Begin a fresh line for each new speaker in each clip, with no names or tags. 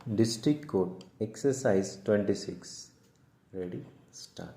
District Court Exercise 26. Ready? Start.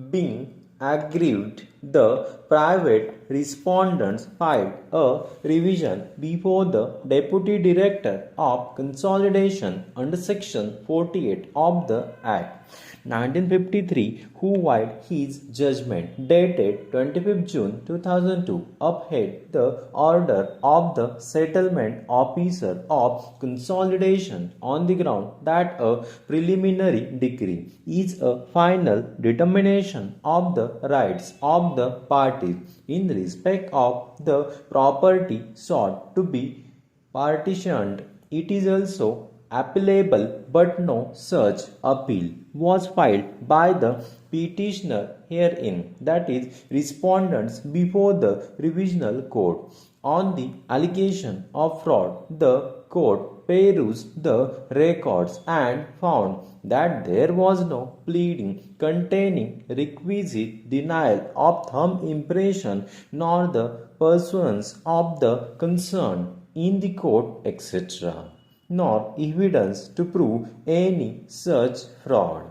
Being aggrieved, the private respondents filed a revision before the Deputy Director of Consolidation under Section 48 of the Act 1953, who, while his judgment dated 25th June 2002, upheld the order of the settlement officer of consolidation on the ground that a preliminary decree is a final determination of the rights of the parties in respect of the property sought to be partitioned. It is also appealable, but no such appeal was filed by the petitioner herein, that is, respondents before the revisional court. On the allegation of fraud, the court perused the records and found that there was no pleading containing requisite denial of thumb impression nor the pursuance of the concern in the court, etc., nor evidence to prove any such fraud.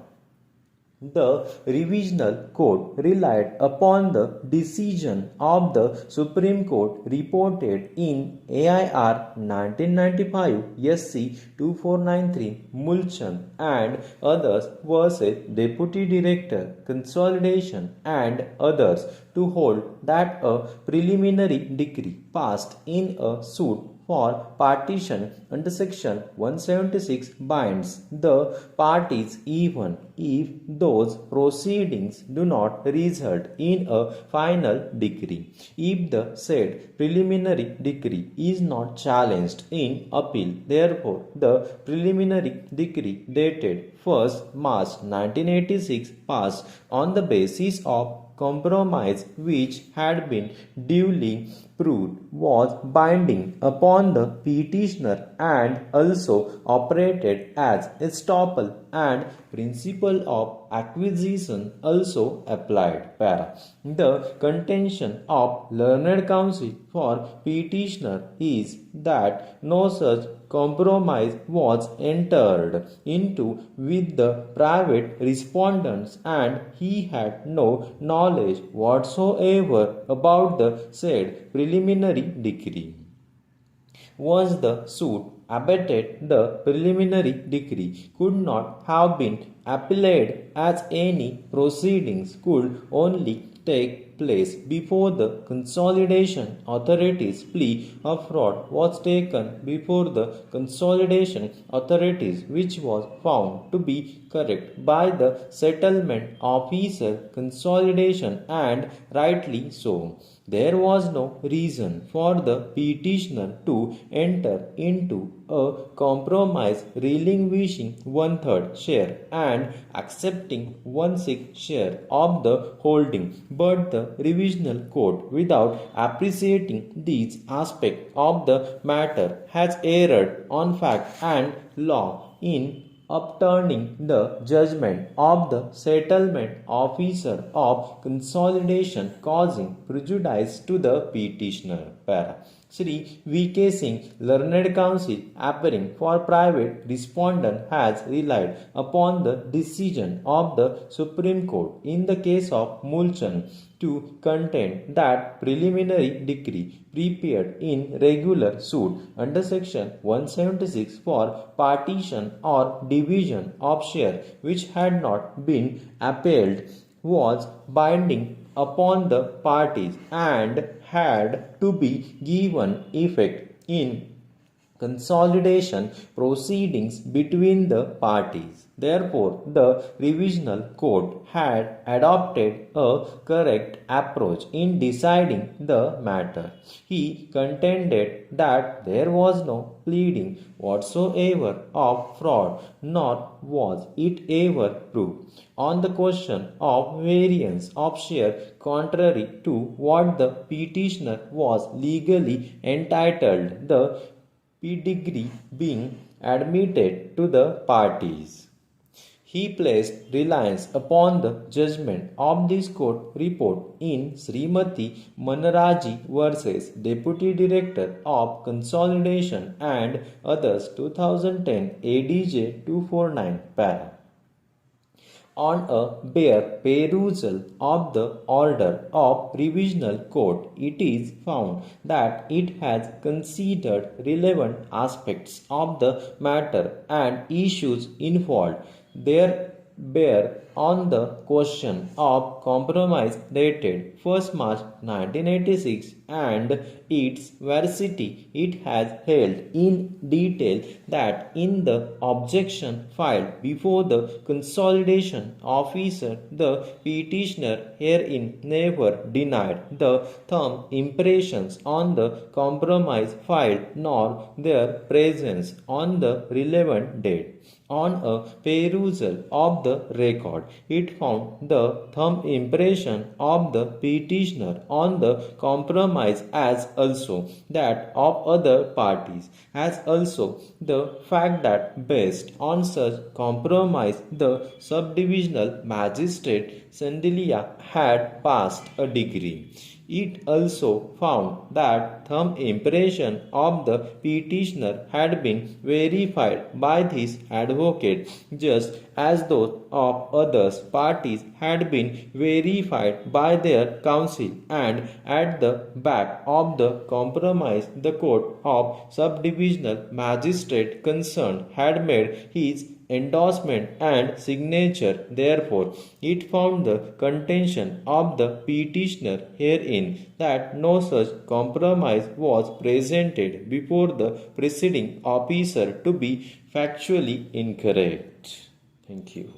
The revisional court relied upon the decision of the Supreme Court reported in AIR 1995 SC 2493 Mulchan and others versus Deputy Director Consolidation and others to hold that a preliminary decree passed in a suit for partition under section 176 binds the parties even if those proceedings do not result in a final decree. If the said preliminary decree is not challenged in appeal, therefore the preliminary decree dated 1st March 1986 passed on the basis of compromise which had been duly proved was binding upon the petitioner and also operated as estoppel, and principle of acquisition also applied. Para. The contention of learned counsel for petitioner is that no such compromise was entered into with the private respondents and he had no knowledge whatsoever about the said preliminary decree. Once the suit abated, the preliminary decree could not have been appealed as any proceedings could only take place before the consolidation authorities. Plea of fraud was taken before the consolidation authorities, which was found to be correct by the settlement officer consolidation, and rightly so. There was no reason for the petitioner to enter into a compromise relinquishing 1/3 share and accepting 1/6 share of the holding, but the revisional court, without appreciating these aspects of the matter, has erred on fact and law in upturning the judgment of the settlement officer of consolidation, causing prejudice to the petitioner. Para. Sri V.K. Singh, learned counsel appearing for private respondent, has relied upon the decision of the Supreme Court in the case of Mulchan to contend that preliminary decree prepared in regular suit under section 176 for partition or division of share which had not been appealed was binding upon the parties and had to be given effect in consolidation proceedings between the parties. Therefore, the revisional court had adopted a correct approach in deciding the matter. He contended that there was no pleading whatsoever of fraud, nor was it ever proved on the question of variance of share contrary to what the petitioner was legally entitled, the pedigree being admitted to the parties. He placed reliance upon the judgment of this court report in Srimati Manaraji versus Deputy Director of Consolidation and others 2010 ADJ 249 para. On a bare perusal of the order of Provisional Court, it is found that it has considered relevant aspects of the matter and issues involved. There bear on the question of compromise dated 1st March 1986 and its veracity. It has held in detail that in the objection filed before the consolidation officer, the petitioner herein never denied the thumb impressions on the compromise filed nor their presence on the relevant date. On a perusal of the record, it found the thumb impression of the petitioner on the compromise as also that of other parties, as also the fact that based on such compromise the subdivisional magistrate Sandilia had passed a decree. It also found that thumb impression of the petitioner had been verified by his advocate just as those of other parties had been verified by their counsel, and at the back of the compromise the court of subdivisional magistrate concerned had made his endorsement and signature. Therefore, it found the contention of the petitioner herein that no such compromise was presented before the preceding officer to be factually incorrect. Thank you.